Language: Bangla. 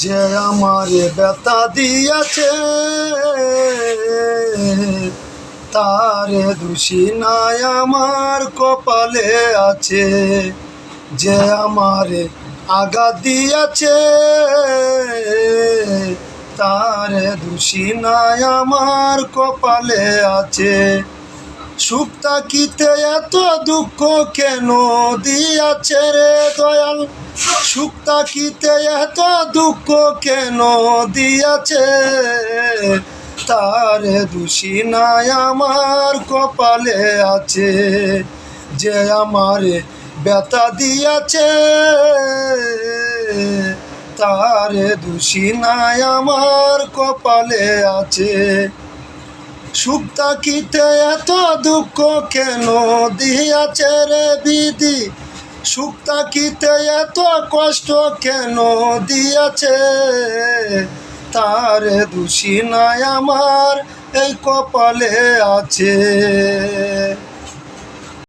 যে আমারে ব্যথা দিয়াছে তারে দোষী নাই আমার কপালে আছে। যে আমারে আঘাত দিয়াছে তারে দোষী নাই আমার কপালে আছে। সুখ থাকিতে এত দুঃখ কেন দিয়াছে রে দয়াল, সুখ থাকিতে এত দুঃখ কেন দিয়াছে, তারে দোষী নাই আমার কপালে আছে। যে আমারে ব্যথা দিয়াছে তারে দোষী নাই আমার কপালে আছে। সুখ থাকিতে এত দুঃখ কেন দিয়াছে রে বিধি, সুখ থাকিতে এত কষ্ট কেন দিয়াছে, তারে দোষী নাই আমার এই কপালে আছে।